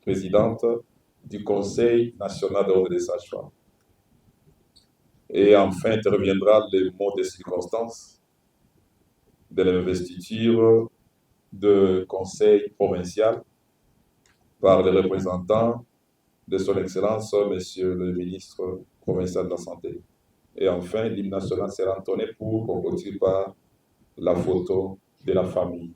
présidente du Conseil national d'ordre des sages-femmes. Et enfin interviendra les mots de circonstance de l'investiture de conseil provincial par les représentants de son Excellence, Monsieur le ministre provincial de la Santé. Et enfin, l'hymne national sera entonné pour conclure par la photo de la famille.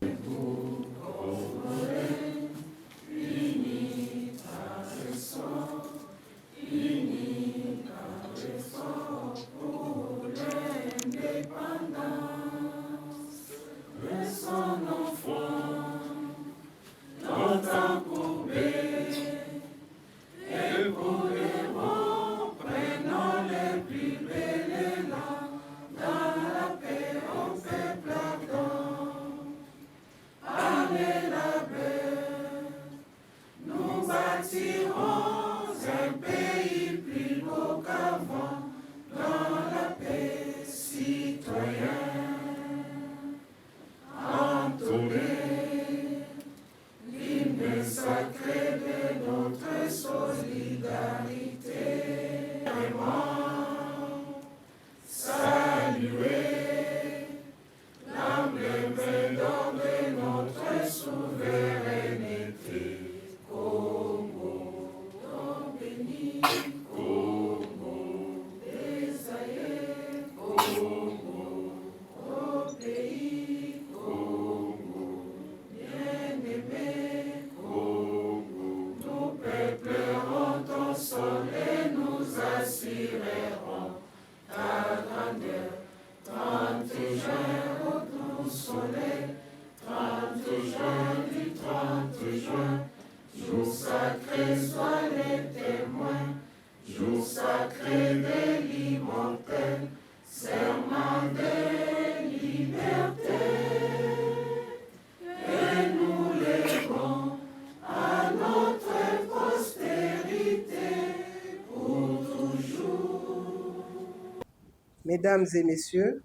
Mesdames et messieurs,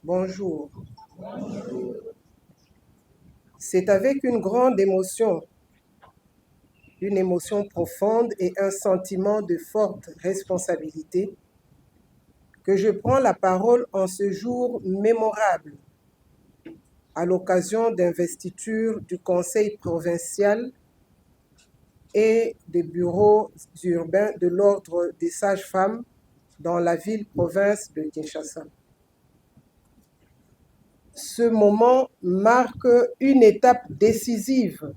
bonjour. C'est avec une grande émotion, une émotion profonde et un sentiment de forte responsabilité que je prends la parole en ce jour mémorable à l'occasion d'investiture du Conseil provincial et des bureaux urbains de l'Ordre des sages-femmes dans la ville-province de Kinshasa. Ce moment marque une étape décisive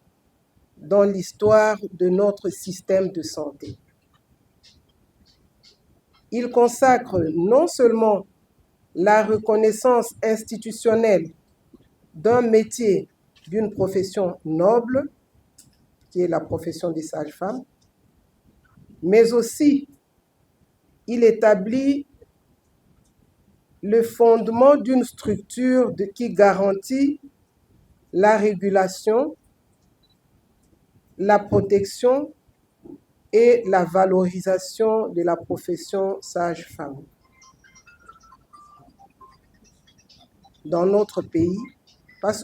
dans l'histoire de notre système de santé. Il consacre non seulement la reconnaissance institutionnelle d'un métier, d'une profession noble, qui est la profession des sages-femmes, mais aussi il établit le fondement d'une structure qui garantit la régulation, la protection et la valorisation de la profession sage-femme. Dans notre pays,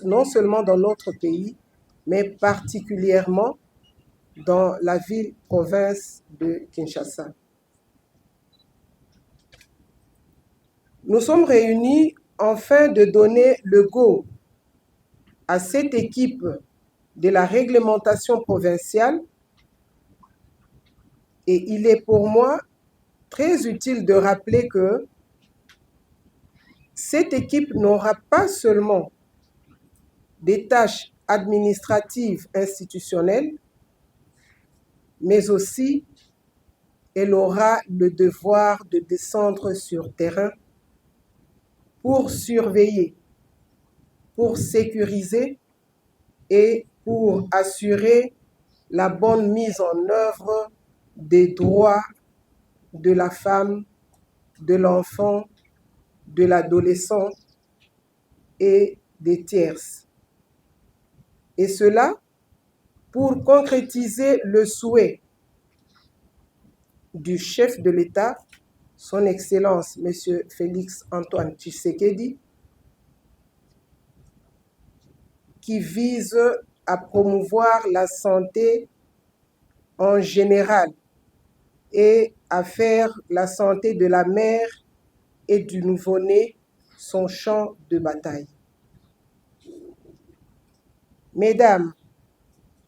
non seulement dans notre pays, mais particulièrement dans la ville-province de Kinshasa. Nous sommes réunis afin de donner le go à cette équipe de la réglementation provinciale et il est pour moi très utile de rappeler que cette équipe n'aura pas seulement des tâches administratives institutionnelles, mais aussi elle aura le devoir de descendre sur terrain pour surveiller, pour sécuriser et pour assurer la bonne mise en œuvre des droits de la femme, de l'enfant, de l'adolescent et des tierces. Et cela pour concrétiser le souhait du chef de l'État, son Excellence, M. Félix Antoine Tshisekedi, qui vise à promouvoir la santé en général et à faire la santé de la mère et du nouveau-né son champ de bataille. Mesdames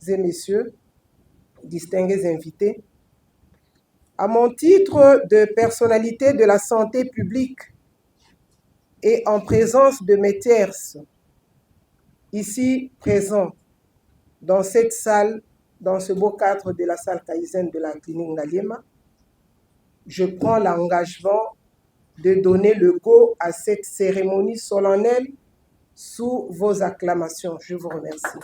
et messieurs, distingués invités, à mon titre de personnalité de la santé publique et en présence de mes tierces, ici présents dans cette salle, dans ce beau cadre de la salle Kaizen de la clinique Ngaliema, je prends l'engagement de donner le go à cette cérémonie solennelle sous vos acclamations. Je vous remercie.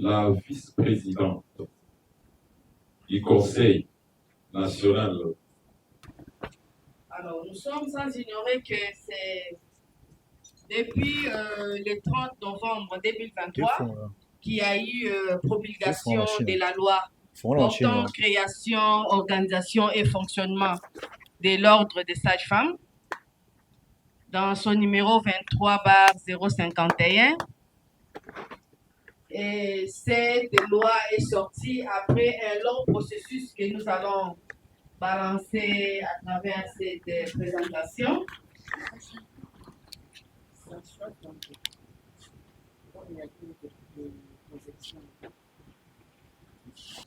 La vice-présidente du Conseil national. Alors, nous sommes sans ignorer que c'est depuis le 30 novembre 2023 qu'il y a eu promulgation de la loi portant création, organisation et fonctionnement de l'ordre des sages-femmes dans son numéro 23/051. Et cette loi est sortie après un long processus que nous allons balancer à travers cette présentation.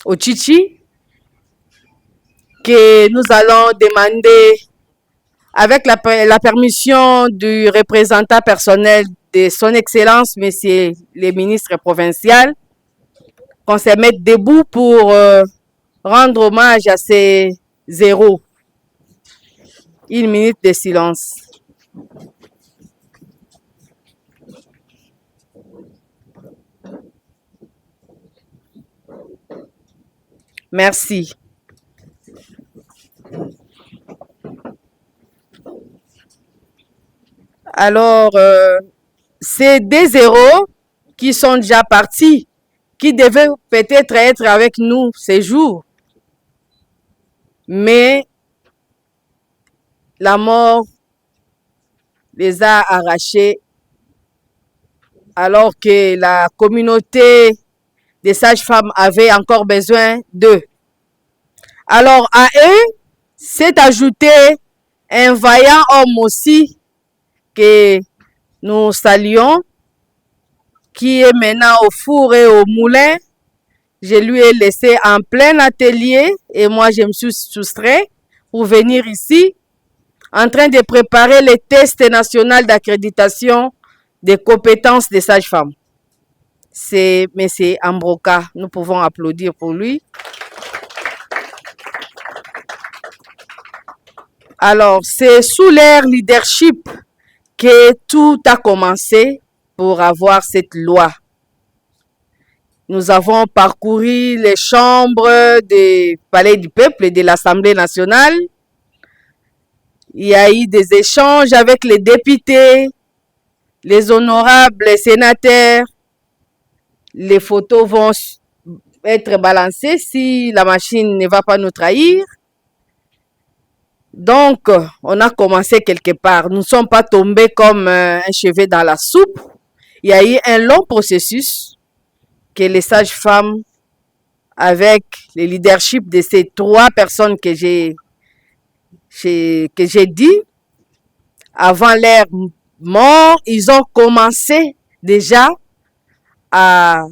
Au Chichi, que nous allons demander, avec la permission du représentant personnel de son Excellence, Monsieur le ministre provincial, qu'on se mette debout pour rendre hommage à ces héros. Une minute de silence. Merci. Alors, c'est des héros qui sont déjà partis, qui devaient peut-être être avec nous ces jours. Mais la mort les a arrachés alors que la communauté des sages-femmes avait encore besoin d'eux. Alors à eux, s'est ajouté un vaillant homme aussi que nous saluons, qui est maintenant au four et au moulin. Je lui ai laissé en plein atelier et moi je me suis soustrait pour venir ici en train de préparer les tests nationaux d'accréditation des compétences des sages-femmes. C'est M. Ambroka. Nous pouvons applaudir pour lui. Alors, c'est sous leur leadership que tout a commencé pour avoir cette loi. Nous avons parcouru les chambres du Palais du Peuple et de l'Assemblée nationale. Il y a eu des échanges avec les députés, les honorables, les sénateurs. Les photos vont être balancées si la machine ne va pas nous trahir. Donc, on a commencé quelque part. Nous ne sommes pas tombés comme un cheveu dans la soupe. Il y a eu un long processus que les sages-femmes, avec le leadership de ces 3 personnes que j'ai dit, avant leur mort, ils ont commencé déjà à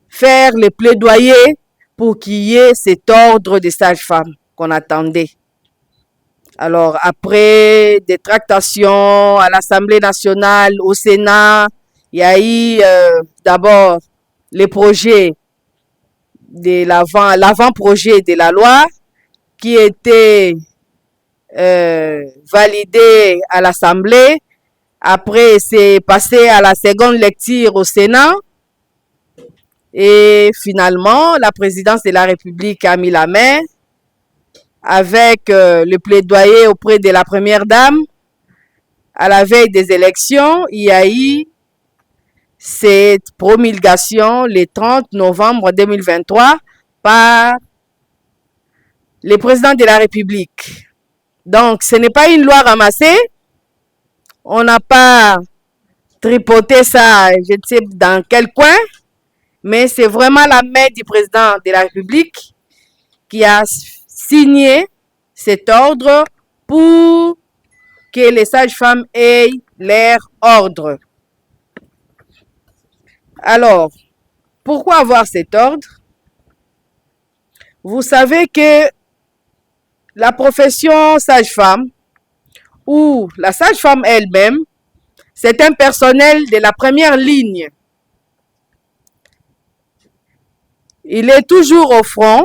faire le plaidoyer pour qu'il y ait cet ordre des sages-femmes qu'on attendait. Alors, après des tractations à l'Assemblée nationale, au Sénat, il y a eu d'abord le projet de l'avant-projet de la loi qui était validé à l'Assemblée. Après, c'est passé à la seconde lecture au Sénat. Et finalement, la présidence de la République a mis la main avec le plaidoyer auprès de la première dame. À la veille des élections, il y a eu cette promulgation le 30 novembre 2023 par le président de la République. Donc, ce n'est pas une loi ramassée. On n'a pas tripoté ça, je ne sais dans quel coin, mais c'est vraiment la main du président de la République qui a signé cet ordre pour que les sages-femmes aient leur ordre. Alors, pourquoi avoir cet ordre? Vous savez que la profession sage-femme ou la sage-femme elle-même, c'est un personnel de la première ligne. Il est toujours au front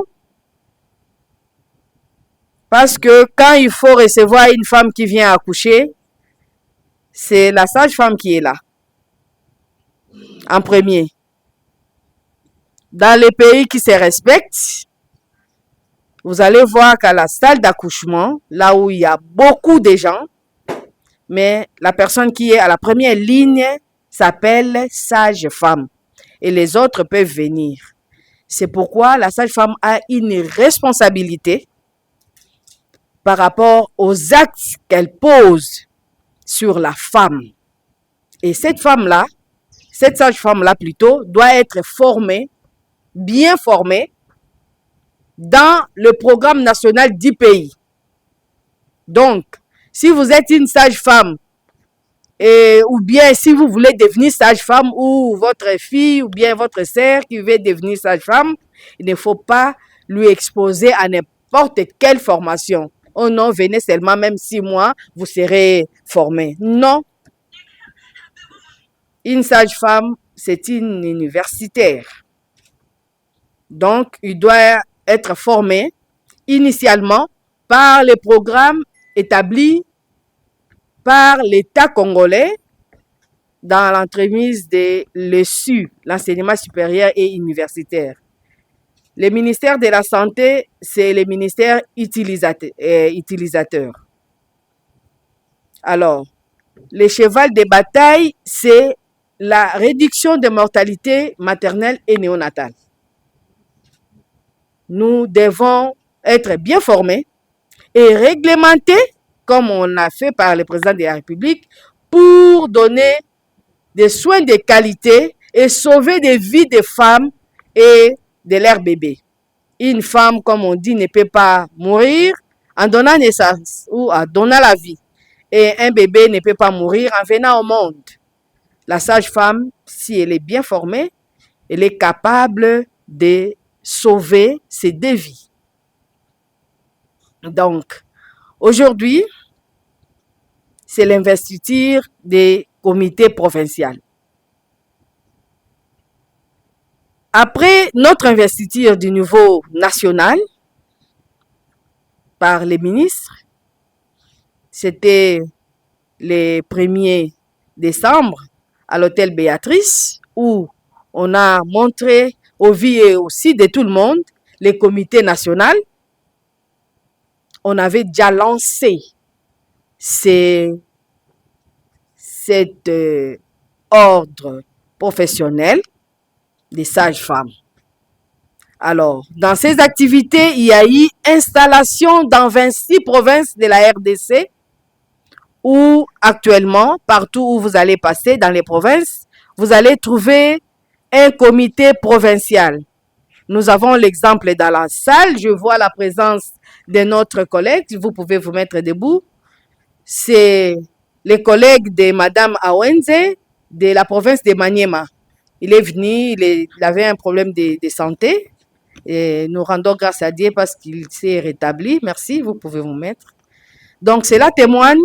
parce que quand il faut recevoir une femme qui vient accoucher, c'est la sage-femme qui est là, en premier. Dans les pays qui se respectent, vous allez voir qu'à la salle d'accouchement, là où il y a beaucoup de gens, mais la personne qui est à la première ligne s'appelle sage-femme et les autres peuvent venir. C'est pourquoi la sage-femme a une responsabilité par rapport aux actes qu'elle pose sur la femme. Et cette femme-là, cette sage-femme-là plutôt, doit être formée, bien formée, dans le programme national du pays. Donc, si vous êtes une sage-femme, ou bien si vous voulez devenir sage-femme, ou votre fille, ou bien votre sœur qui veut devenir sage-femme, il ne faut pas lui exposer à n'importe quelle formation. Oh non, venez seulement, même 6 mois, vous serez formé. Non. Une sage-femme, c'est une universitaire. Donc, il doit être formé initialement par les programmes établis par l'État congolais dans l'entremise de l'ESU, l'enseignement supérieur et universitaire. Le ministère de la Santé, c'est le ministère utilisateur. Alors, le cheval de bataille, c'est la réduction de mortalité maternelle et néonatale. Nous devons être bien formés et réglementés, comme on a fait par le président de la République, pour donner des soins de qualité et sauver des vies de femmes et de leurs bébés. Une femme, comme on dit, ne peut pas mourir en donnant naissance ou en donnant la vie. Et un bébé ne peut pas mourir en venant au monde. La sage-femme, si elle est bien formée, elle est capable de sauver ces 2 vies. Donc, aujourd'hui, c'est l'investiture des comités provinciaux. Après notre investiture du niveau national par les ministres, c'était le 1er décembre à l'hôtel Béatrice, où on a montré au vu et aussi de tout le monde les comités nationaux. On avait déjà lancé cet ordre professionnel des sages-femmes. Alors, dans ces activités, il y a eu installation dans 26 provinces de la RDC, où actuellement, partout où vous allez passer dans les provinces, vous allez trouver un comité provincial. Nous avons l'exemple dans la salle. Je vois la présence de notre collègue. Vous pouvez vous mettre debout. C'est le collègue de Madame Awenze de la province de Maniema. Il est venu, il avait un problème de santé. Et nous rendons grâce à Dieu parce qu'il s'est rétabli. Merci, vous pouvez vous mettre. Donc, cela témoigne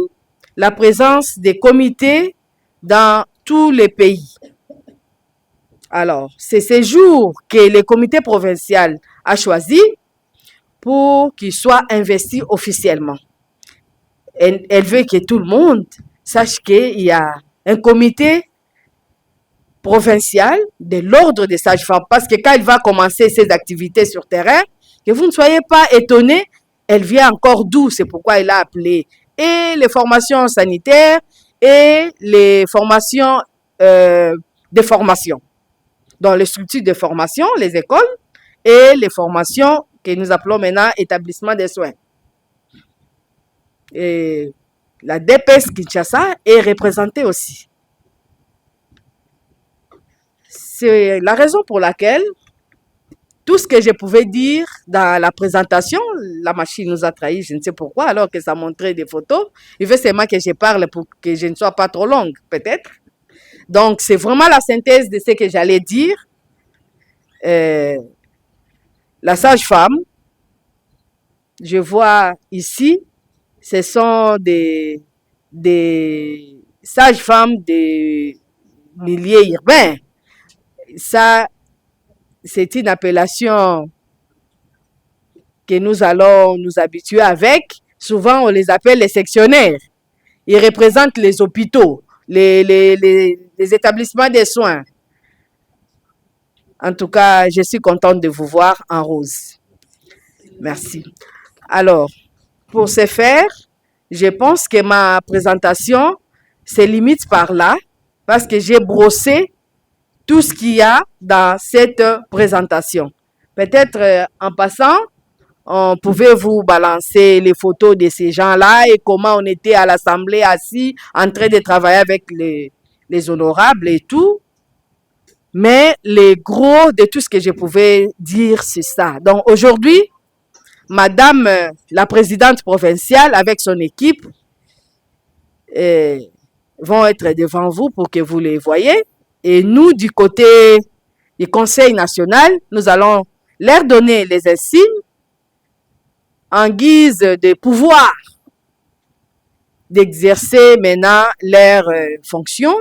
la présence des comités dans tous les pays. Alors, c'est ces jours que le comité provincial a choisi pour qu'il soit investi officiellement. Elle veut que tout le monde sache qu'il y a un comité provincial de l'ordre des sages-femmes. Parce que quand elle va commencer ses activités sur terrain, que vous ne soyez pas étonnés, elle vient encore d'où? C'est pourquoi elle a appelé et les formations sanitaires et les formations de formation. Dans les structures de formation, les écoles et les formations que nous appelons maintenant établissement des soins. Et la DPS Kinshasa est représentée aussi. C'est la raison pour laquelle tout ce que je pouvais dire dans la présentation, la machine nous a trahis, je ne sais pourquoi, alors que ça montrait des photos. Il veut seulement que je parle pour que je ne sois pas trop longue, peut-être. Donc, c'est vraiment la synthèse de ce que j'allais dire. La sage-femme, je vois ici, ce sont des sages-femmes des milieux urbains. Ça, c'est une appellation que nous allons nous habituer avec. Souvent, on les appelle les sectionnaires. Ils représentent les hôpitaux, les établissements de soins. En tout cas, je suis contente de vous voir en rose. Merci. Alors, pour ce faire, je pense que ma présentation se limite par là, parce que j'ai brossé tout ce qu'il y a dans cette présentation. Peut-être en passant, on pouvait vous balancer les photos de ces gens-là et comment on était à l'Assemblée assis en train de travailler avec les honorables et tout. Mais le gros de tout ce que je pouvais dire, c'est ça. Donc aujourd'hui, Madame la présidente provinciale avec son équipe vont être devant vous pour que vous les voyez. Et nous, du côté du Conseil national, nous allons leur donner les insignes en guise de pouvoir d'exercer maintenant leur fonction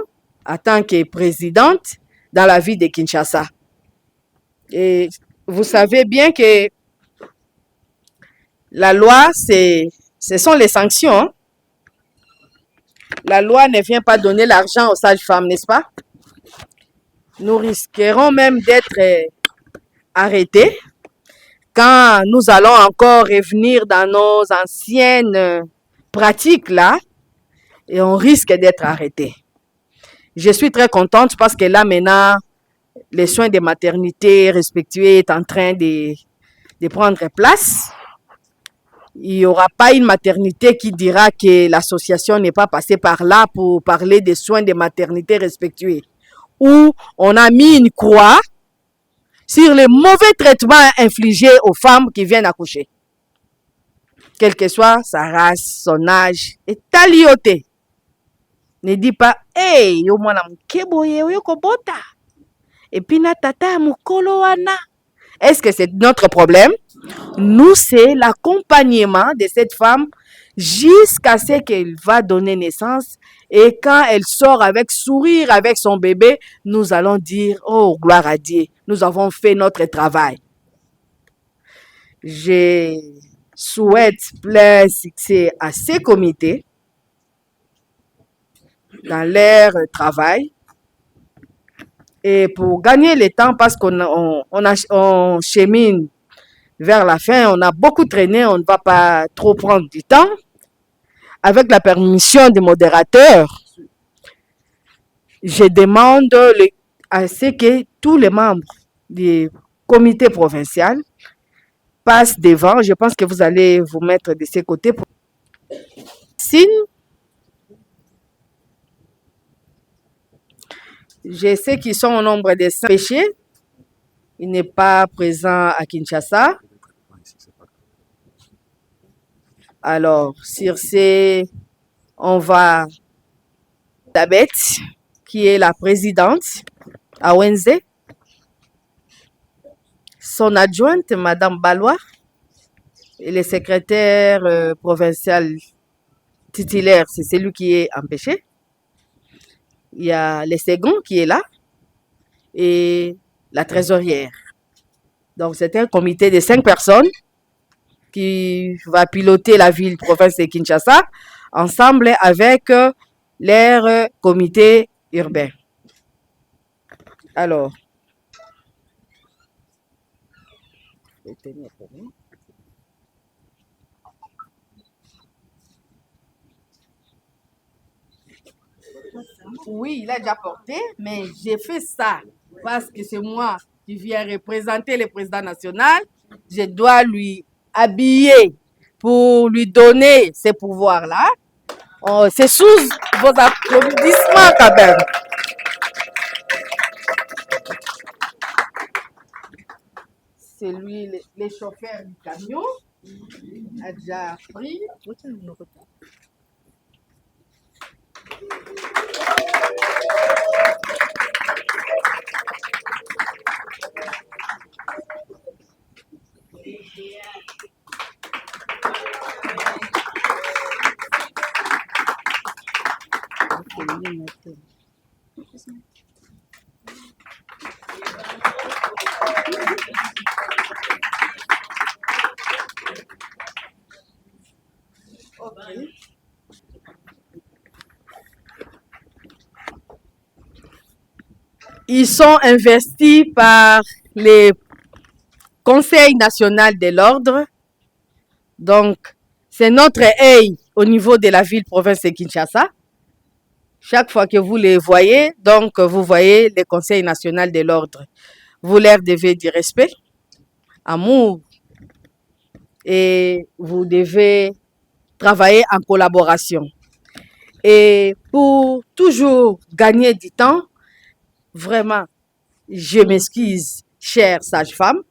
en tant que présidente dans la ville de Kinshasa. Et vous savez bien que la loi, ce sont les sanctions. La loi ne vient pas donner l'argent aux sages-femmes, n'est-ce pas? Nous risquerons même d'être arrêtés quand nous allons encore revenir dans nos anciennes pratiques là, et on risque d'être arrêtés. Je suis très contente parce que là maintenant, les soins de maternité respectueux est en train de prendre place. Il n'y aura pas une maternité qui dira que l'association n'est pas passée par là pour parler des soins de maternité respectueux. Où on a mis une croix sur les mauvais traitements infligés aux femmes qui viennent accoucher. Quelle que soit sa race, son âge, et talioté. Ne dis pas, hey, yo mwana mkeboye, yo kobota. Et puis na tata mukolo wana. Est-ce que c'est notre problème? Nous, c'est l'accompagnement de cette femme jusqu'à ce qu'elle va donner naissance. Et quand elle sort avec sourire avec son bébé, nous allons dire, oh, gloire à Dieu, nous avons fait notre travail. Je souhaite plein succès à ces comités dans leur travail. Et pour gagner le temps, parce qu'on chemine vers la fin, on a beaucoup traîné, on ne va pas trop prendre du temps. Avec la permission du modérateur, je demande à ce que tous les membres du comité provincial passent devant. Je pense que vous allez vous mettre de ces côtés. Signe. Je sais qu'ils sont au nombre de 5 péchés. Il n'est pas présent à Kinshasa. Alors, sur ce, on va Tabet, qui est la présidente à Wenze, son adjointe, Madame Balois, et le secrétaire provincial titulaire, c'est celui qui est empêché. Il y a le second qui est là et la trésorière. Donc, c'est un comité de 5 personnes qui va piloter la ville-province de Kinshasa ensemble avec leur comité urbain. Alors, oui, il a déjà porté, mais j'ai fait ça parce que c'est moi qui viens représenter le président national. je dois lui habiller pour lui donner ces pouvoirs-là. C'est sous vos applaudissements quand même. C'est lui, les chauffeurs du camion, a déjà pris. Ils sont investis par les conseils national de l'ordre. Donc, c'est notre œil au niveau de la ville-province de Kinshasa. Chaque fois que vous les voyez, donc vous voyez le conseil national de l'ordre. Vous leur devez du respect, amour, et vous devez travailler en collaboration. Et pour toujours gagner du temps, vraiment, je m'excuse, chères sages-femmes,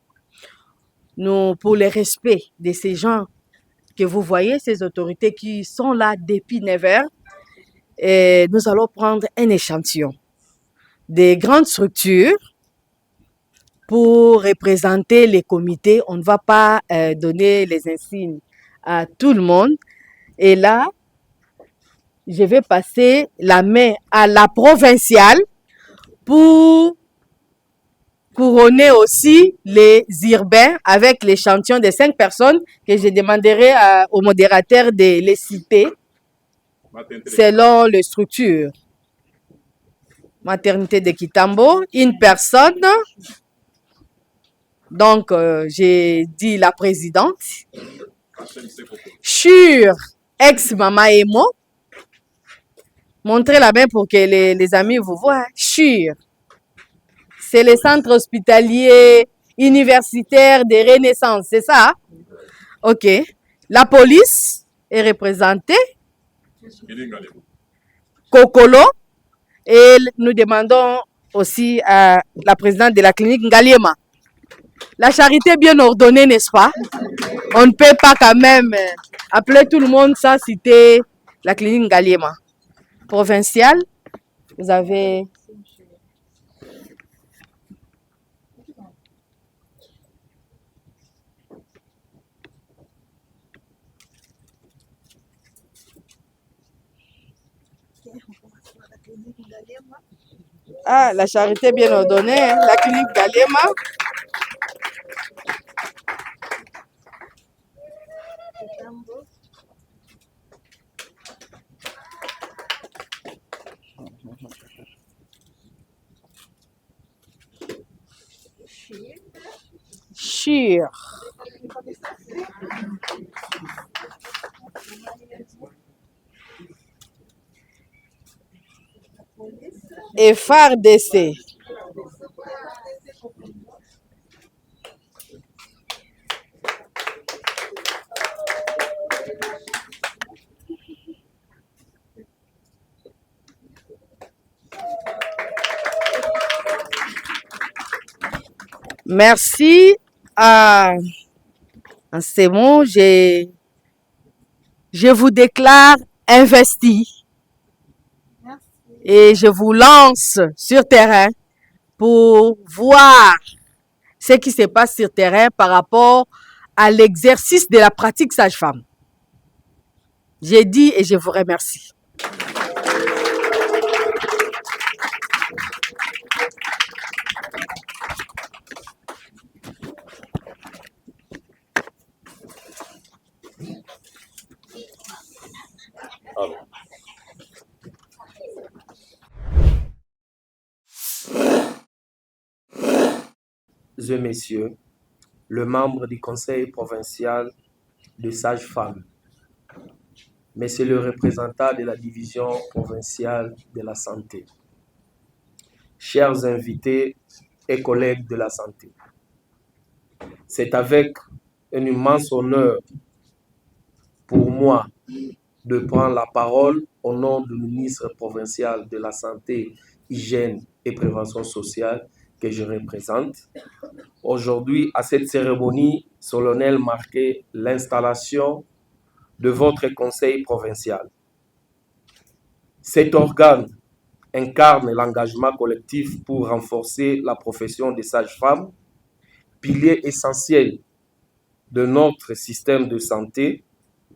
nous, pour le respect de ces gens que vous voyez, ces autorités qui sont là depuis 9 heures, et nous allons prendre un échantillon des grandes structures pour représenter les comités. On ne va pas donner les insignes à tout le monde. Et là, je vais passer la main à la provinciale pour couronner aussi les urbains avec l'échantillon de 5 personnes que je demanderai au modérateur de les citer selon les structures. Maternité de Kitambo, une personne. Donc, j'ai dit la présidente. Sur ex-Mama Emo. Montrez la main pour que les amis vous voient. Sur. C'est le centre hospitalier universitaire de Renaissance, c'est ça? Ok. La police est représentée. Kokolo. Et nous demandons aussi à la présidente de la clinique Ngaliema. La charité bien ordonnée, n'est-ce pas? On ne peut pas quand même appeler tout le monde sans citer la clinique Ngaliema. Provinciale, vous avez... Ah, la charité bien ordonnée, hein? La clinique Ngaliema. Chir. Et FARDC. Merci à c'est bon, je vous déclare investi. Et je vous lance sur terrain pour voir ce qui se passe sur terrain par rapport à l'exercice de la pratique sage-femme. J'ai dit et je vous remercie. Alors. et messieurs, le membre du conseil provincial de sages-femmes, monsieur le représentant de la division provinciale de la santé, chers invités et collègues de la santé, C'est avec un immense honneur pour moi de prendre la parole au nom du ministre provincial de la Santé, Hygiène et Prévention sociale que je représente. Aujourd'hui, à cette cérémonie solennelle marquée l'installation de votre conseil provincial. Cet organe incarne l'engagement collectif pour renforcer la profession des sages-femmes, pilier essentiel de notre système de santé,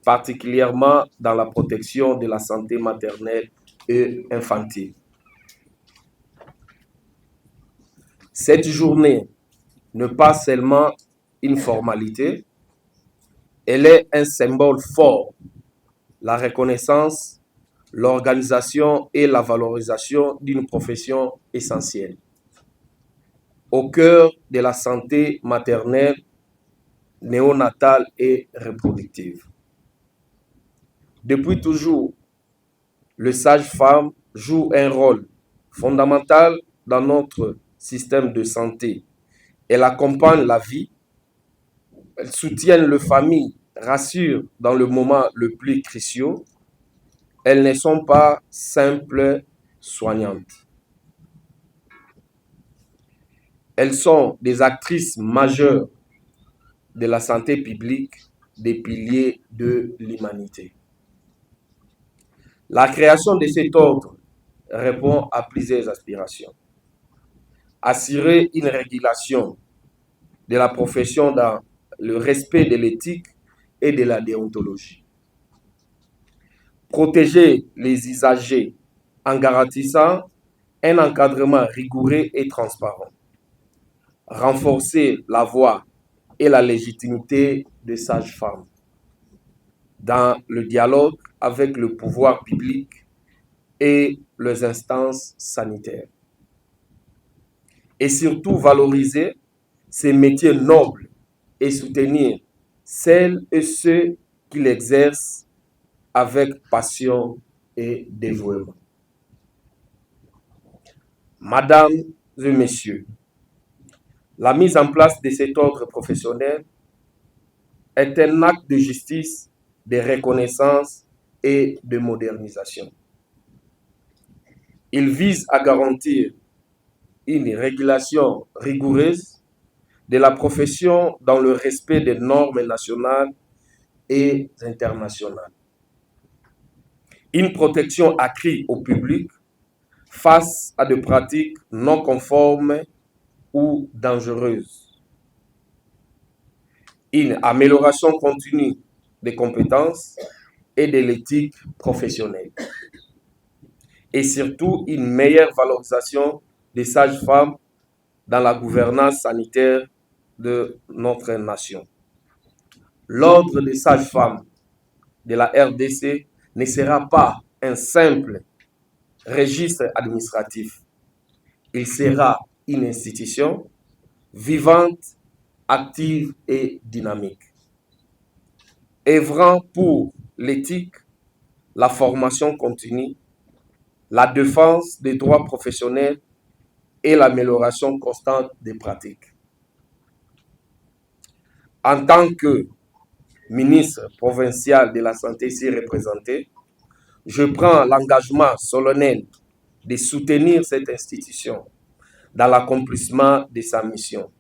particulièrement dans la protection de la santé maternelle et infantile. Cette journée n'est pas seulement une formalité, elle est un symbole fort, la reconnaissance, l'organisation et la valorisation d'une profession essentielle. Au cœur de la santé maternelle, néonatale et reproductive. Depuis toujours, le sage-femme joue un rôle fondamental dans notre système de santé. Elle accompagne la vie, elle soutient les familles, rassure dans le moment le plus crucial. Elles ne sont pas simples soignantes. Elles sont des actrices majeures de la santé publique, des piliers de l'humanité. La création de cet ordre répond à plusieurs aspirations. Assurer une régulation de la profession dans le respect de l'éthique et de la déontologie. Protéger les usagers en garantissant un encadrement rigoureux et transparent. Renforcer la voix et la légitimité des sages-femmes dans le dialogue avec le pouvoir public et les instances sanitaires. Et surtout valoriser ces métiers nobles et soutenir celles et ceux qui l'exercent avec passion et dévouement. Mesdames et messieurs, la mise en place de cet ordre professionnel est un acte de justice, de reconnaissance et de modernisation. Il vise à garantir une régulation rigoureuse de la profession dans le respect des normes nationales et internationales. Une protection accrue au public face à des pratiques non conformes ou dangereuses. Une amélioration continue des compétences et de l'éthique professionnelle. Et surtout, une meilleure valorisation des sages-femmes dans la gouvernance sanitaire de notre nation. L'ordre des sages-femmes de la RDC ne sera pas un simple registre administratif. Il sera une institution vivante, active et dynamique, œuvrant pour l'éthique, la formation continue, la défense des droits professionnels et l'amélioration constante des pratiques. En tant que ministre provincial de la Santé ici représenté, je prends l'engagement solennel de soutenir cette institution dans l'accomplissement de sa mission.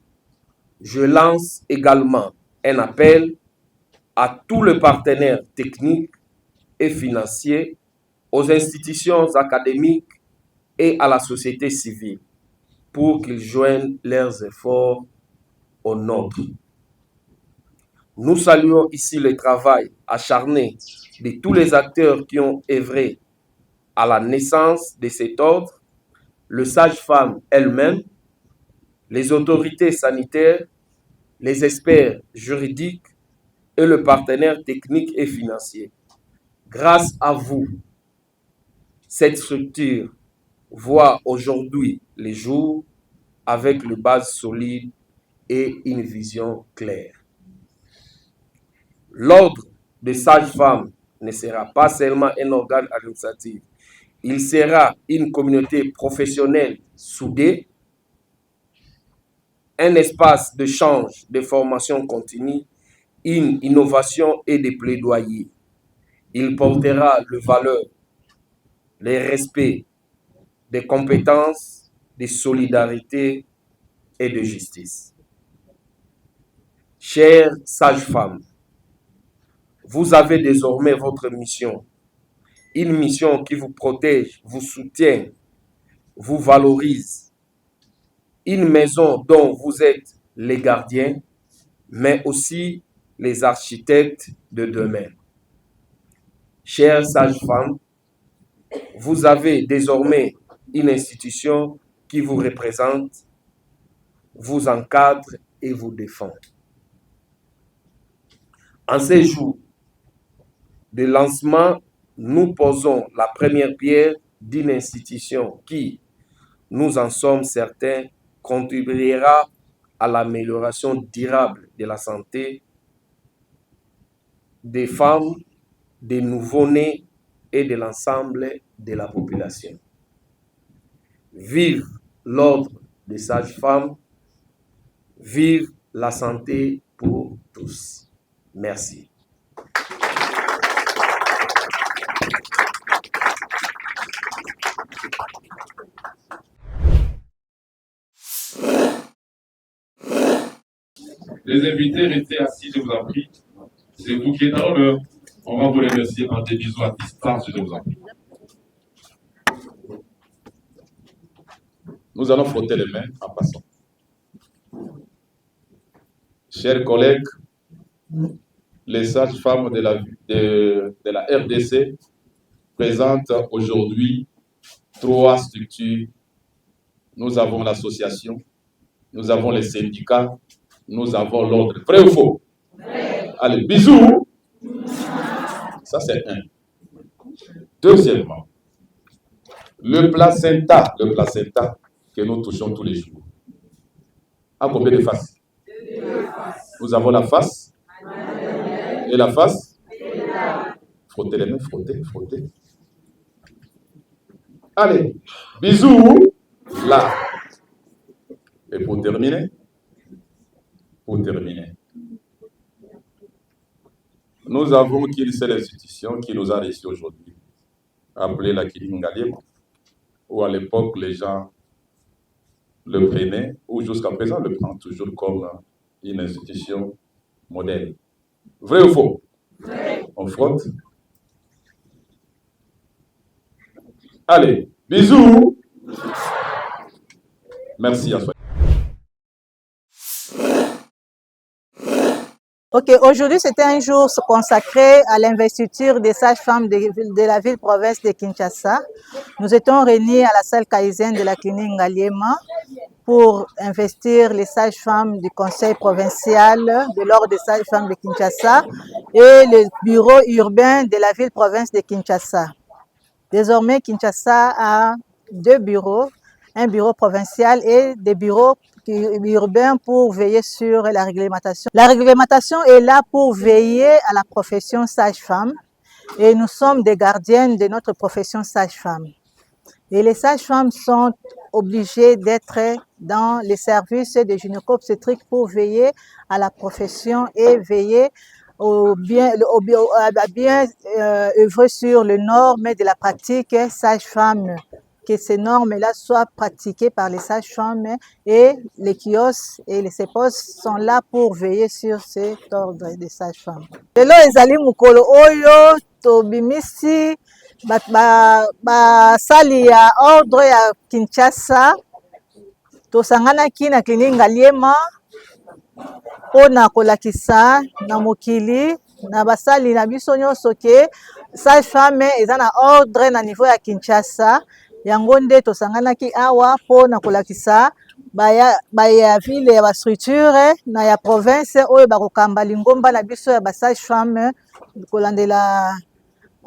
Je lance également un appel à tous les partenaires techniques et financiers, aux institutions académiques et à la société civile pour qu'ils joignent leurs efforts au nôtre. Nous saluons ici le travail acharné de tous les acteurs qui ont œuvré à la naissance de cet ordre, le sage-femme elle-même, les autorités sanitaires, les experts juridiques et le partenaire technique et financier. Grâce à vous, cette structure voit aujourd'hui les jours avec une base solide et une vision claire. L'ordre des sages-femmes ne sera pas seulement un organe administratif, il sera une communauté professionnelle soudée, un espace d'échange, de formation continue, une innovation et des plaidoyers. Il portera le valeur, le respect, des compétences, de solidarité et de justice. Chères sages-femmes, vous avez désormais votre mission, une mission qui vous protège, vous soutient, vous valorise, une maison dont vous êtes les gardiens, mais aussi les architectes de demain. Chères sages-femmes, vous avez désormais une institution qui vous représente, vous encadre et vous défend. En ces jours de lancement, nous posons la première pierre d'une institution qui, nous en sommes certains, contribuera à l'amélioration durable de la santé des femmes, des nouveau-nés et de l'ensemble de la population. Vive l'ordre des sages-femmes, vive la santé pour tous. Merci. Les invités, restez assis, je vous en prie. C'est vous qui êtes à l'honneur. On va vous remercier par des bisous à distance, je vous en prie. Nous allons frotter les mains en passant. Chers collègues, les sages-femmes de la RDC présentent aujourd'hui 3 structures. Nous avons l'association, nous avons les syndicats, nous avons l'ordre. Vrai ou faux? Vrai. Allez, bisous. Ça, c'est un. Deuxièmement, le placenta que nous touchons tous les jours. À combien de faces? Nous avons la face et la face. Frottez les mains, frottez. Allez, bisous. Là. Et pour terminer, nous avons qu'une seule institution qui nous a reçus aujourd'hui, appelée la clinique Ngaliema, où à l'époque les gens le prenaient, ou jusqu'à présent le prennent toujours comme une institution modèle. Vrai ou faux? Vrai. On frotte. Allez, bisous. Merci à soi. Ok, aujourd'hui c'était un jour consacré à l'investiture des sages-femmes de la ville-province de Kinshasa. Nous étions réunis à la salle Kaizen de la clinique Ngaliema pour investir les sages-femmes du conseil provincial de l'ordre des sages-femmes de Kinshasa et le bureau urbain de la ville-province de Kinshasa. Désormais, Kinshasa a 2 bureaux, un bureau provincial et des bureaux urbains pour veiller sur la réglementation. La réglementation est là pour veiller à la profession sage-femme et nous sommes des gardiennes de notre profession sage-femme. Et les sages-femmes sont obligées d'être dans les services de gynéco-obstétrique pour veiller à la profession et veiller à bien œuvrer sur les normes de la pratique sage-femme, que ces normes-là soient pratiquées par les sages-femmes et les kiosques et les CEPOS sont là pour veiller sur cet ordre des sages-femmes. Lelo ezali mukolo oyo tobimisi basali ya ordre ya Kinshasa tosanganaki na clinique Ngaliema mpona kolakisa na mokili na basali na biso nyonso ke sage-femme eza na ordre na niveau ya Kinshasa. Yango nde tosanganaki awa mpona kolakisa baya ville ya bastructure na ya province oyo bakokamba lingomba na biso ya basage-femme kolandela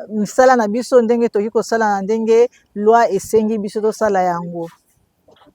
misala na biso ndenge toki kosala na ndenge loi esengi biso tosala yango.